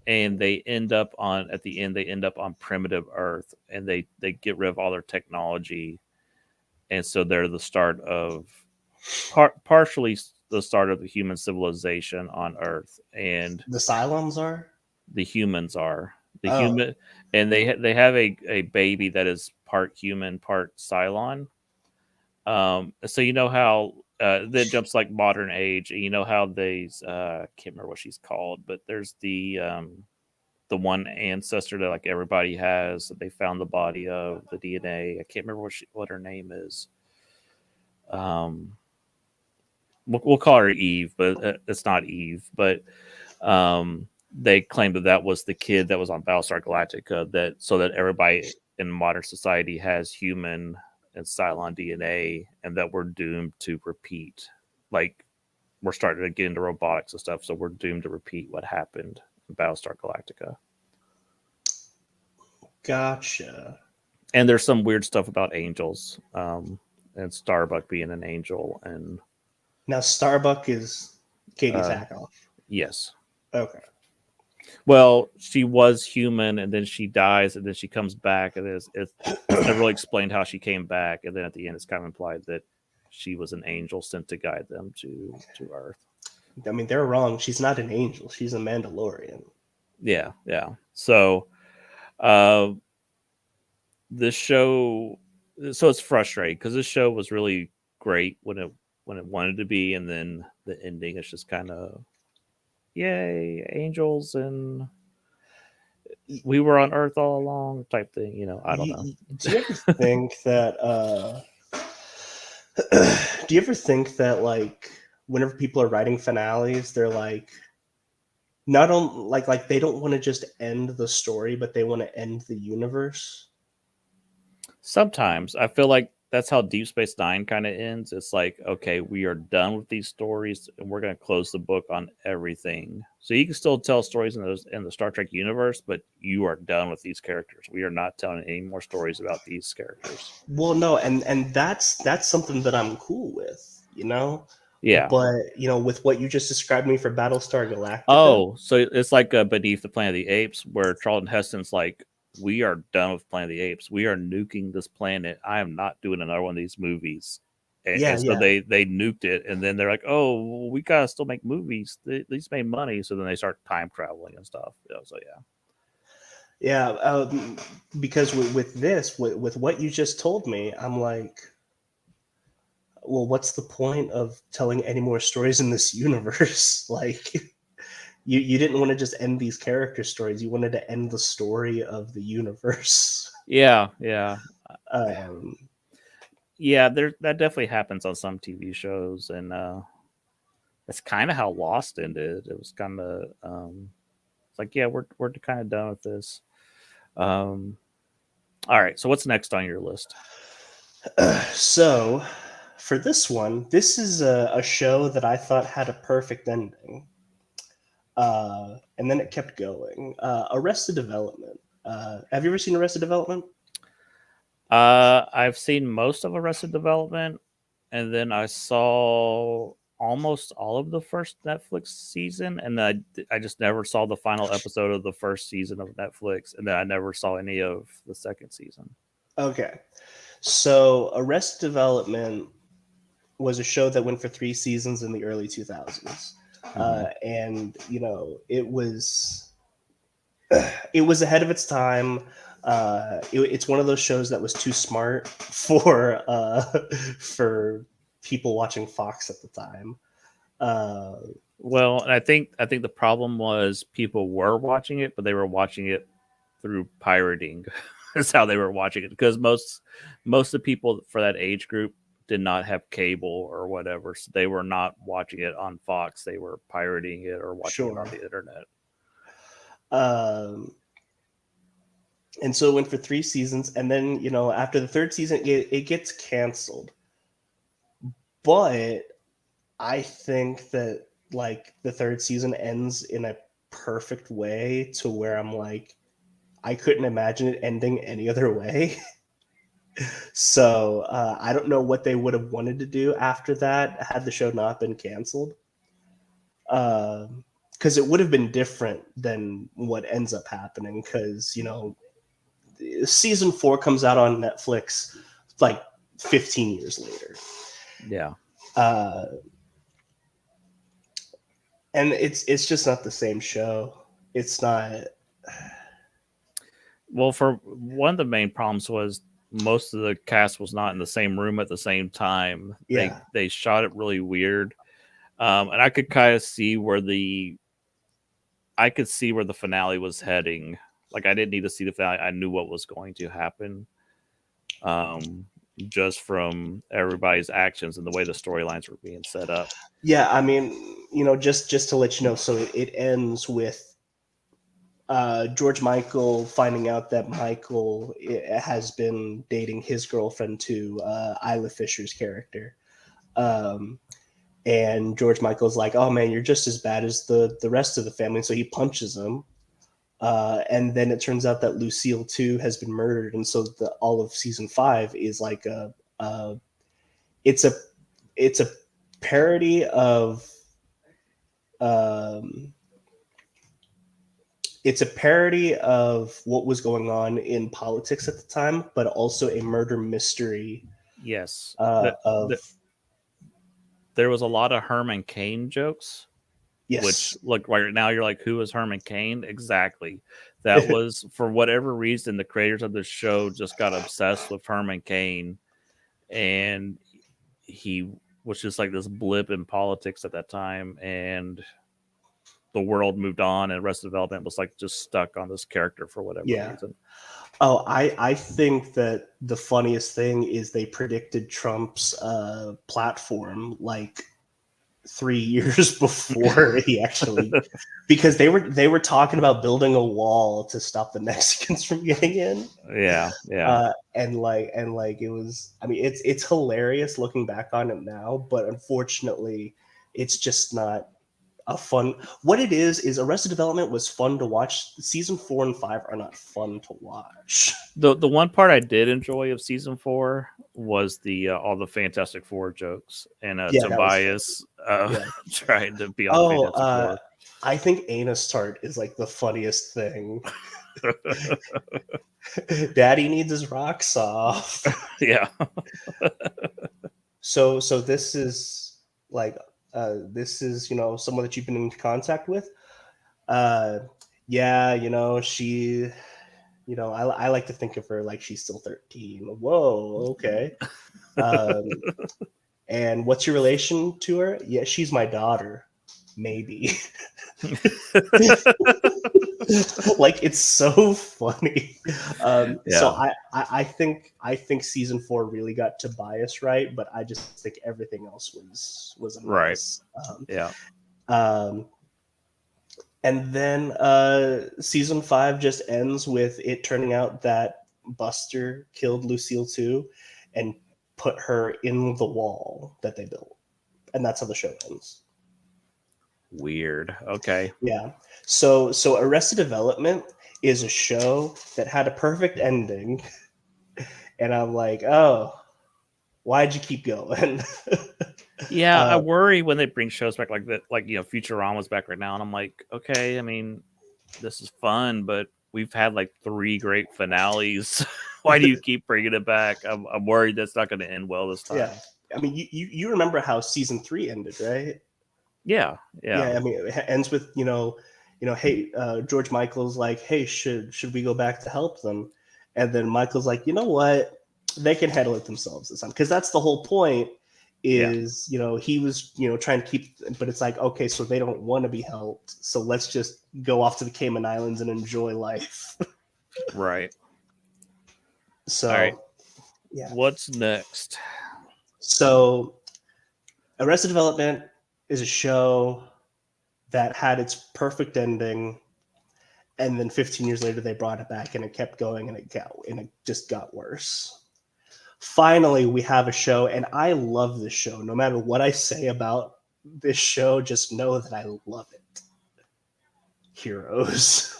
And they end up on, at the end, they end up on primitive Earth, and they get rid of all their technology. And so they're the start of, partially the start of the human civilization on Earth. And the Cylons are? The humans are. The human, and they have a baby that is part human, part Cylon. So you know how that jumps like modern age, and you know how these I can't remember what she's called, but there's the one ancestor that like everybody has that they found the body of, the DNA. I can't remember what her name is. We'll call her Eve, but it's not Eve. But they claimed that was the kid that was on Battlestar Galactica, that so that everybody in modern society has human and Cylon DNA, and that we're doomed to repeat. Like, we're starting to get into robotics and stuff, so we're doomed to repeat what happened in Battlestar Galactica. Gotcha. And there's some weird stuff about angels, and Starbuck being an angel. And now Starbuck is Katie Sackhoff. Yes. Okay. Well, she was human, and then she dies, and then she comes back, and it's never really explained how she came back. And then at the end, it's kind of implied that she was an angel sent to guide them to Earth. I mean, they're wrong. She's not an angel. She's a Mandalorian. Yeah. So, this show, so it's frustrating because this show was really great when it wanted to be, and then the ending is just kind of, yay, angels, and we were on Earth all along type thing. I don't know. Do you ever think that? Do you ever think that, like, whenever people are writing finales, they're like, not only like they don't want to just end the story, but they want to end the universe? Sometimes I feel like that's how Deep Space Nine kind of ends. It's like, okay, we are done with these stories, and we're going to close the book on everything. So you can still tell stories in the Star Trek universe, but you are done with these characters. We are not telling any more stories about these characters. Well, no, and that's something that I'm cool with, Yeah. But with what you just described me for Battlestar Galactica. Oh, so it's like Beneath the Planet of the Apes, where Charlton Heston's like, we are done with Planet of the Apes. We are nuking this planet. I am not doing another one of these movies. And so they nuked it, and then they're like, oh, we gotta still make movies. These made money, so then they start time traveling and stuff. So yeah. Because with this, with what you just told me, I'm like, well, what's the point of telling any more stories in this universe? Like, you didn't want to just end these character stories. You wanted to end the story of the universe. Yeah. Yeah, that definitely happens on some TV shows, and that's kind of how Lost ended. It was kind of it's like, yeah, we're kind of done with this. All right, so what's next on your list? So for this one, this is a show that I thought had a perfect ending, and then it kept going. Arrested Development. Have you ever seen Arrested Development? I've seen most of Arrested Development, and then I saw almost all of the first Netflix season, and I just never saw the final episode of the first season of Netflix, and then I never saw any of the second season. Okay, so Arrested Development was a show that went for 3 seasons in the early 2000s, and it was ahead of its time. It's one of those shows that was too smart for people watching Fox at the time. Well, and I think the problem was people were watching it, but they were watching it through pirating. That's how they were watching it, because most of the people for that age group did not have cable or whatever, so they were not watching it on Fox. They were pirating it or watching it on Sure. the internet. And so it went for 3 seasons, and then after the 3rd season, it gets canceled. But I think that like the 3rd season ends in a perfect way to where I'm like, I couldn't imagine it ending any other way. So I don't know what they would have wanted to do after that had the show not been canceled. Because it would have been different than what ends up happening. Because season 4 comes out on Netflix like 15 years later. Yeah. And it's just not the same show. It's not. Well, for one of the main problems was most of the cast was not in the same room at the same time. Yeah. They shot it really weird. And I could kind of see where the finale was heading. Like, I didn't need to see the finale. I knew what was going to happen. Just from everybody's actions and the way the storylines were being set up. Yeah, I mean, just to let you know, so it ends with George Michael finding out that Michael has been dating his girlfriend to Isla Fisher's character. And George Michael's like, oh man, you're just as bad as the rest of the family. So he punches him. And then it turns out that Lucille too has been murdered. And so all of season 5 is like it's a parody of it's a parody of what was going on in politics at the time, but also a murder mystery. Yes. There was a lot of Herman Cain jokes. Yes. Which, look, right now you're like, who is Herman Cain? Exactly. That was, for whatever reason, the creators of the show just got obsessed with Herman Cain. And he was just like this blip in politics at that time. And the world moved on, and Arrested Development was like just stuck on this character for whatever reason. Oh, I think that the funniest thing is they predicted Trump's platform like 3 years before he actually, because they were talking about building a wall to stop the Mexicans from getting in. Yeah. And it was, I mean, it's hilarious looking back on it now, but unfortunately, it's just not a fun. What it is Arrested Development was fun to watch. Season 4 and 5 are not fun to watch. The one part I did enjoy of season 4 was the all the Fantastic Four jokes and Tobias trying to be on Fantastic Four. I think Anus Tart is like the funniest thing. Daddy needs his rocks off. Yeah. So this is like someone that you've been in contact with. She, I like to think of her like she's still 13. Whoa, okay. And what's your relation to her? Yeah, she's my daughter. Maybe. Like, it's so funny. So I think season 4 really got Tobias right, but I just think everything else was a mess. Right. And then season 5 just ends with it turning out that Buster killed Lucille too, and put her in the wall that they built, and that's how the show ends. Weird. Okay. Yeah. So Arrested Development is a show that had a perfect ending, and I'm like, oh, why'd you keep going? Yeah, I worry when they bring shows back like that, like Futurama's back right now, and I'm like, okay, I mean, this is fun, but we've had like 3 great finales. Why do you keep bringing it back? I'm worried that's not going to end well this time. Yeah, I mean, you remember how season 3 ended, right? Yeah. I mean, it ends with hey, George Michael's like, hey, should we go back to help them? And then Michael's like, you know what, they can handle it themselves this time, because that's the whole point. Is he was trying to keep, but it's like, okay, so they don't want to be helped, so let's just go off to the Cayman Islands and enjoy life. Right. So, All right. yeah. What's next? So, Arrested Development is a show that had its perfect ending, and then 15 years later they brought it back, and it kept going, and it just got worse. Finally, we have a show, and I love this show. No matter what I say about this show, just know that I love it. Heroes.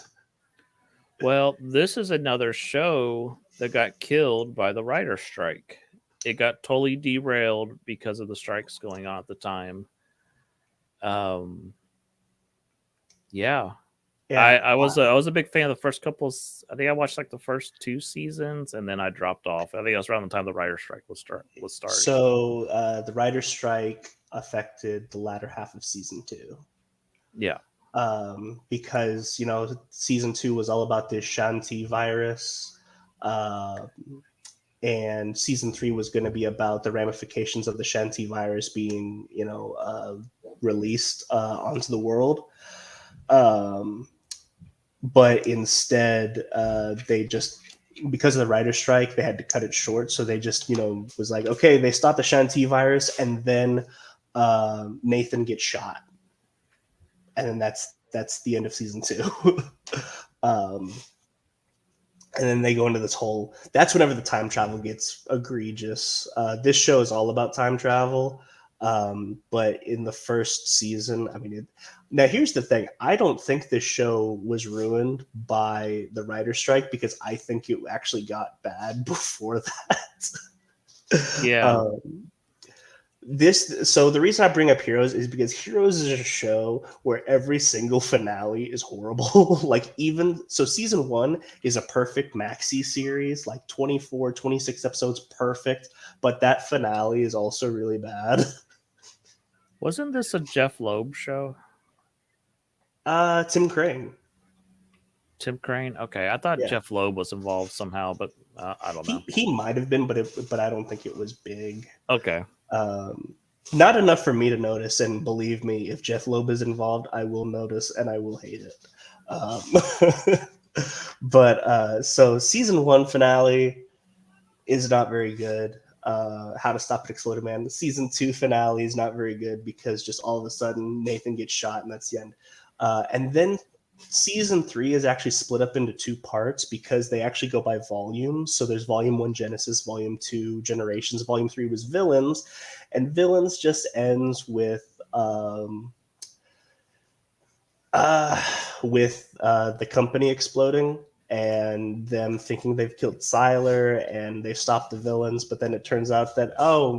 Well, this is another show that got killed by the writer's strike. It got totally derailed because of the strikes going on at the time. Um, yeah, Yeah, I was a big fan of the first couple. I think I watched like the first 2 seasons, and then I dropped off. I think it was around the time the writer's strike was starting. so the writer's strike affected the latter half of season 2. Yeah, Because season 2 was all about this Shanti virus, and season 3 was going to be about the ramifications of the Shanti virus being released onto the world. But instead, they just, because of the writer's strike, they had to cut it short. So they just was like, okay, they stopped the Shanti virus, and then Nathan gets shot, and then that's the end of season 2. And then they go into this whole, that's whenever the time travel gets egregious. This show is all about time travel, but in the first season, now here's the thing, I don't think this show was ruined by the writer's strike, because I think it actually got bad before that. yeah. So the reason I bring up Heroes is because Heroes is a show where every single finale is horrible. Like, even so, season 1 is a perfect maxi series, like 24, 26 episodes, perfect, but that finale is also really bad. Wasn't this a Jeff Loeb show? Tim Crane. Tim Crane. Okay, I thought Yeah. Jeff Loeb was involved somehow, but I don't know. He might have been, but I don't think it was big. Okay. Not enough for me to notice, and believe me, if Jeff Loeb is involved, I will notice and I will hate it. But so season 1 finale is not very good. How to Stop An Exploding Man. The season 2 finale is not very good, because just all of a sudden Nathan gets shot, and that's the end. And then season 3 is actually split up into 2 parts, because they actually go by volumes. So there's volume 1 Genesis, volume 2 Generations, volume 3 was Villains, and Villains just ends with the company exploding and them thinking they've killed Sylar and they've stopped the villains, but then it turns out that,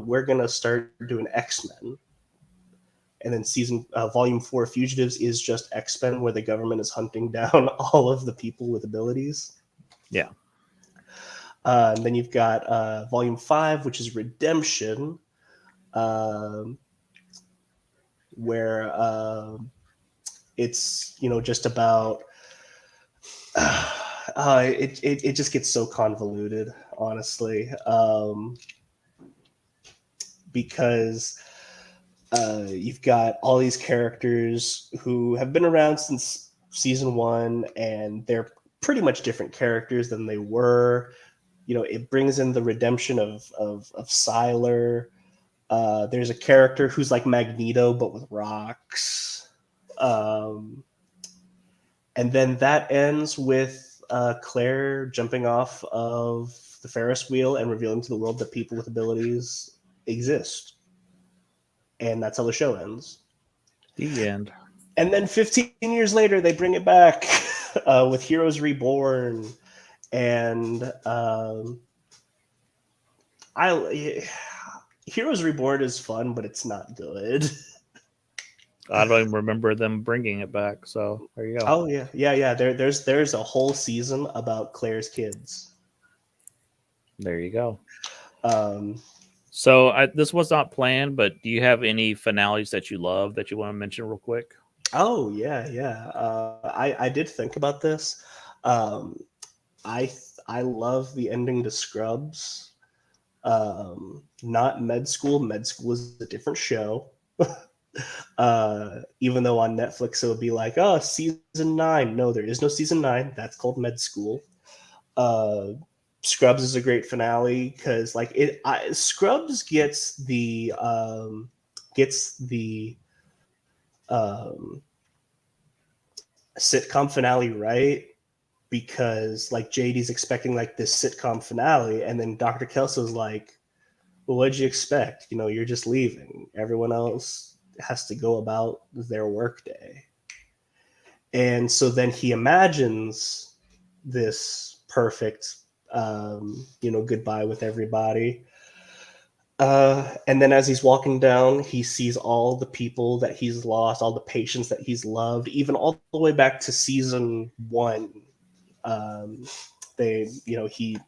we're gonna start doing X-Men. And then volume 4 Fugitives is just X-Men, where the government is hunting down all of the people with abilities. Yeah. And then you've got volume 5, which is Redemption, where it's just about it just gets so convoluted, honestly, because you've got all these characters who have been around since season 1, and they're pretty much different characters than they were. It brings in the redemption of Sylar. There's a character who's like Magneto, but with rocks. And then that ends with Claire jumping off of the Ferris wheel and revealing to the world that people with abilities exist. And that's how the show ends. The end. And then 15 years later, they bring it back with Heroes Reborn. And Heroes Reborn is fun, but it's not good. I don't even remember them bringing it back. So there you go. Oh yeah. There's a whole season about Claire's kids. There you go. Um, So this was not planned, but do you have any finales that you love that you want to mention real quick? Oh yeah. I did think about this. I love the ending to Scrubs. Not Med School. Med School is a different show. Even though on Netflix it would be like, season 9. No, there is no season 9. That's called Med School. Scrubs is a great finale because like Scrubs gets the um, sitcom finale right because like JD's expecting like this sitcom finale, and then Dr. Kelso's like, "Well, what'd you expect? You know, you're just leaving. Everyone else has to go about their workday." And so then he imagines this perfect, goodbye with everybody. And then as he's walking down, he sees all the people that he's lost, all the patients that he's loved, even all the way back to season one. Um, he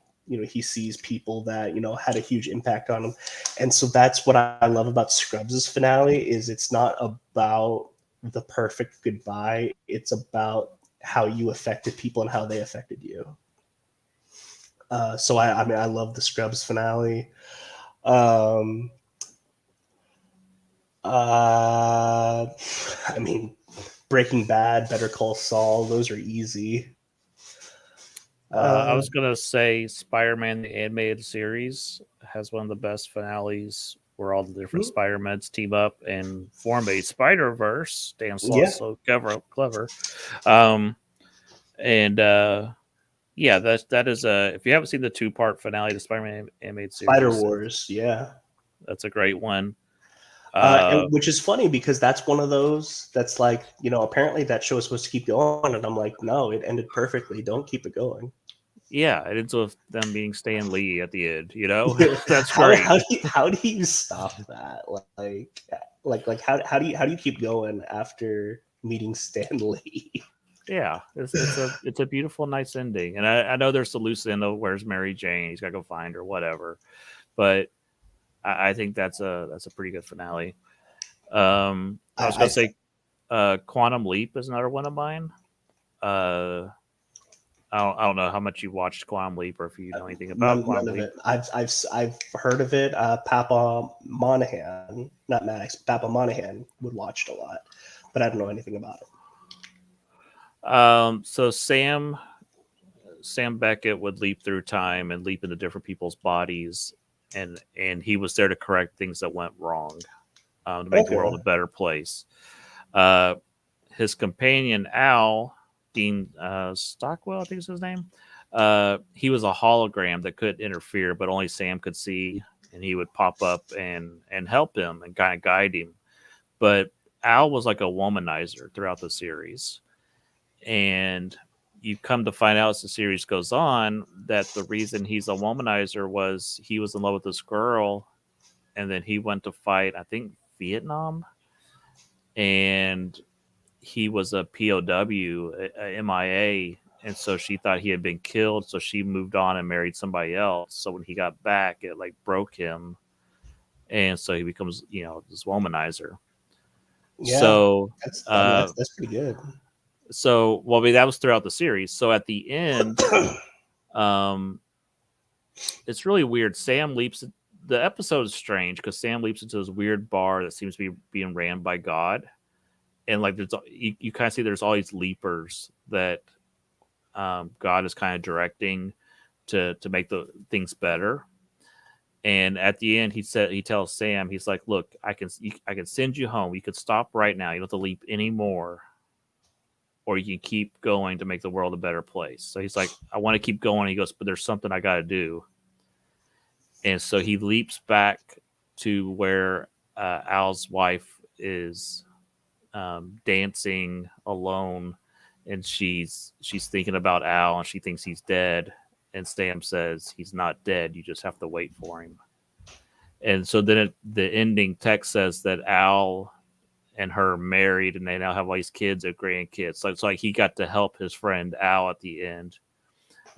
sees people that had a huge impact on him, and so that's what I love about Scrubs' finale is it's not about the perfect goodbye. It's about how you affected people and how they affected you. So I mean, I love the Scrubs finale. Um, I mean, Breaking Bad, Better Call Saul, those are easy. I was gonna say Spider-Man the animated series has one of the best finales where all the different Spider-Mans team up and form a Spider-Verse. Dan Slott's so clever. Yeah, that is a. If you haven't seen the 2-part finale to Spider-Man animated series, Spider Wars, yeah, that's a great one. Which is funny because that's one of those that's like apparently that show is supposed to keep going, and I'm like, no, it ended perfectly. Don't keep it going. Yeah, it ends with them being Stan Lee at the end. That's great. How do you stop that? Like how do you keep going after meeting Stan Lee? Yeah, it's a beautiful, nice ending, and I know there's the loose end of where's Mary Jane. He's got to go find her, whatever. But I think that's a pretty good finale. I was gonna say, Quantum Leap is another one of mine. I don't know how much you watched Quantum Leap or if you know anything about Quantum Leap. None of it. I've heard of it. Papa Monahan, not Maddox, Papa Monahan would watch it a lot, but I don't know anything about it. So Sam Beckett would leap through time and leap into different people's bodies, and he was there to correct things that went wrong, to make the world a better place. His companion Al, Dean Stockwell, I think is his name. He was a hologram that couldn't interfere, but only Sam could see, and he would pop up and help him and kind of guide him. But Al was like a womanizer throughout the series, and you come to find out as the series goes on that the reason he's a womanizer was he was in love with this girl, and then he went to fight, I think, Vietnam, and he was a POW, a MIA, and so she thought he had been killed, so she moved on and married somebody else. So when he got back, it like broke him, and so he becomes this womanizer. Yeah, so that's pretty good. So well, I mean, that was throughout the series. So at the end, it's really weird. Sam leaps. The episode is strange because Sam leaps into this weird bar that seems to be being ran by God. And like there's you kind of see there's all these leapers that God is kind of directing to make the things better. And at the end, he tells Sam, he's like, "Look, I can send you home. You could stop right now. You don't have to leap anymore, or you can keep going to make the world a better place." So he's like, "I want to keep going." He goes, "But there's something I got to do." And so he leaps back to where Al's wife is dancing alone, and she's thinking about Al, and she thinks he's dead, and Sam says he's not dead, you just have to wait for him. And so then the ending text says that Al and her married, and they now have all these kids and grandkids. So it's like he got to help his friend Al at the end.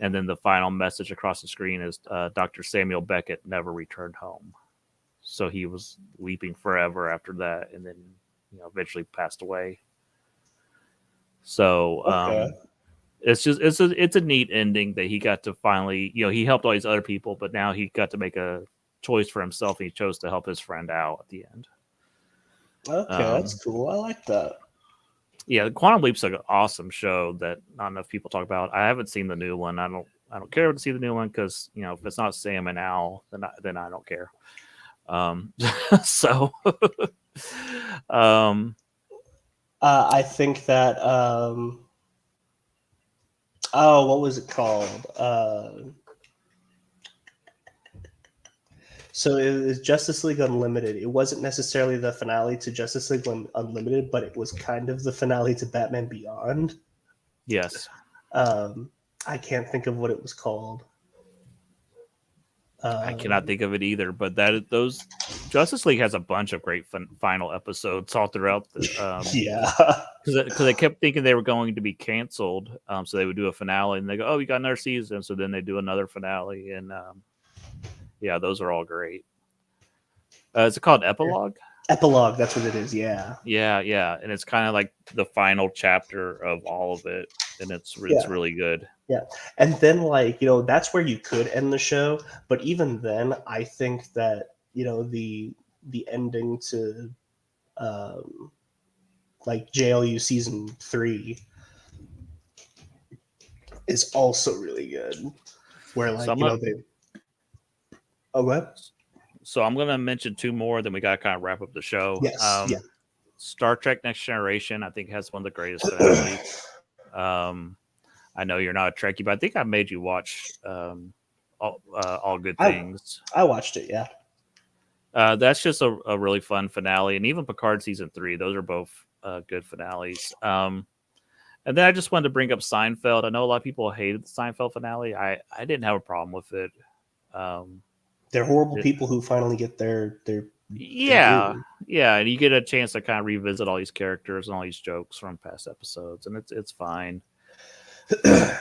And then the final message across the screen is Dr. Samuel Beckett never returned home. So he was leaping forever after that, and then eventually passed away. So it's a neat ending that he got to finally, he helped all these other people, but now he got to make a choice for himself, and he chose to help his friend out at the end. Okay, that's cool. I like that. Yeah, Quantum Leap's an awesome show that not enough people talk about. I haven't seen the new one. I I don't care to see the new one because if it's not Sam and Al, then I don't care. So, I think that oh, what was it called? So it was Justice League Unlimited. It wasn't necessarily the finale to Justice League Unlimited, but it was kind of the finale to Batman Beyond. yes. I can't think of what it was called. I cannot think of it either, but those Justice League has a bunch of great final episodes all throughout the yeah, because they kept thinking they were going to be canceled, so they would do a finale and they go, oh, you got another season, so then they do another finale, and yeah, those are all great. Is it called Epilogue? Epilogue, that's what it is. Yeah, and it's kind of like the final chapter of all of it, and it's really good. Yeah, and then that's where you could end the show, but even then, I think that the ending to like JLU season 3 is also really good. Where they what? So I'm gonna mention 2 more, then we gotta kind of wrap up the show. Yes, yeah. Star Trek Next Generation, I think, has one of the greatest finales. I know you're not a Trekkie, but I think I made you watch All Good Things. I watched it, yeah. That's just a really fun finale, and even Picard season 3; those are both good finales. And then I just wanted to bring up Seinfeld. I know a lot of people hated the Seinfeld finale. I didn't have a problem with it. They're horrible people who finally get their yeah, and you get a chance to kind of revisit all these characters and all these jokes from past episodes, and it's fine.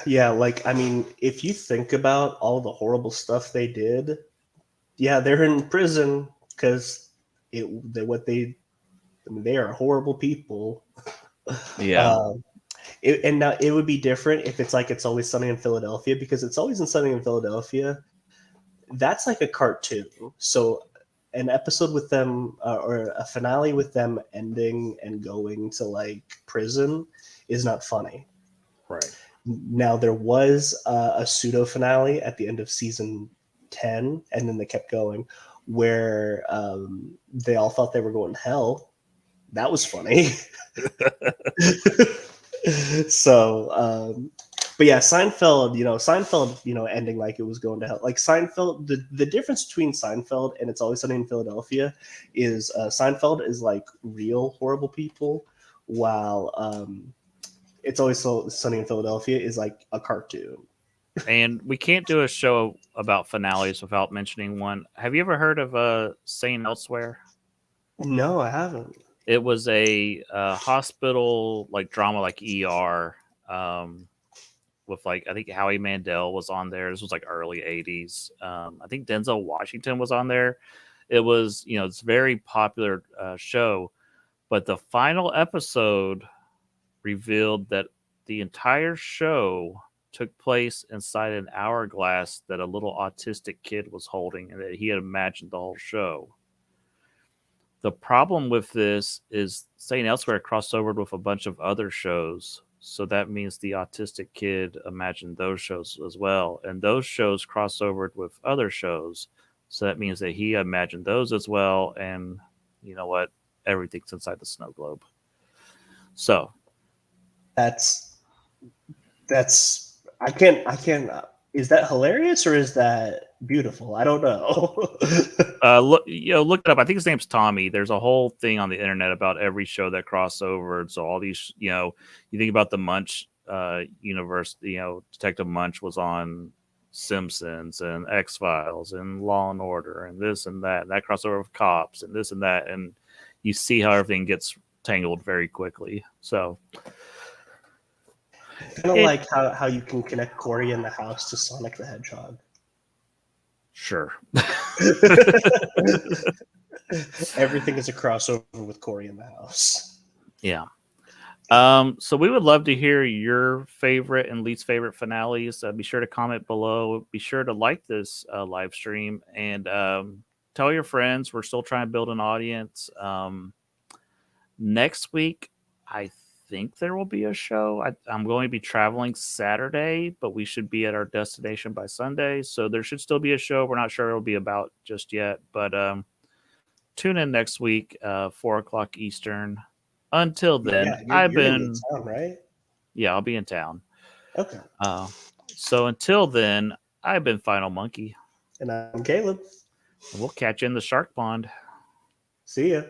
Yeah, like, I mean, if you think about all the horrible stuff they did, yeah, they're in prison because they are horrible people. Yeah. And now it would be different if it's like It's Always Sunny in Philadelphia, because It's Always Sunny in Philadelphia, that's like a cartoon. So an episode with them or a finale with them ending and going to like prison is not funny. Right. Now, there was a pseudo finale at the end of season 10, and then they kept going, where they all thought they were going to hell. That was funny. So, but yeah, Seinfeld, ending like it was going to hell. Like Seinfeld, the difference between Seinfeld and It's Always Sunny in Philadelphia is Seinfeld is like real horrible people, while It's Always Sunny in Philadelphia is like a cartoon. And we can't do a show about finales without mentioning one. Have you ever heard of St. Elsewhere? No, I haven't. It was a hospital like drama, like ER, with like I think Howie Mandel was on there. This was like early '80s. I think Denzel Washington was on there. It was it's a very popular show, but the final episode revealed that the entire show took place inside an hourglass that a little autistic kid was holding, and that he had imagined the whole show. The problem with this is St. Elsewhere crossed over with a bunch of other shows. So that means the autistic kid imagined those shows as well. And those shows cross over with other shows. So that means that he imagined those as well. And you know what? Everything's inside the snow globe. So that's I can't. Is that hilarious or is that beautiful? I don't know. look it up. I think his name's Tommy. There's a whole thing on the internet about every show that crossed over. So all these, you think about the Munch universe. Detective Munch was on Simpsons and X-Files and Law and Order and this and that. And that crossover with Cops and this and that. And you see how everything gets tangled very quickly. So. Kind of like how you can connect Cory in the House to Sonic the Hedgehog. Sure. Everything is a crossover with Cory in the House. Yeah. So we would love to hear your favorite and least favorite finales. Be sure to comment below. Be sure to like this live stream and tell your friends. We're still trying to build an audience. Next week, I think there will be a show. I'm going to be traveling Saturday, but we should be at our destination by Sunday. So there should still be a show. We're not sure it'll be about just yet, but tune in next week, 4 o'clock Eastern. Until then, Yeah, I've you're gonna be been, in town, right? yeah, I'll be in town. Okay. So until then, I've been Final Monkey. And I'm Caleb. And we'll catch you in the shark pond. See ya.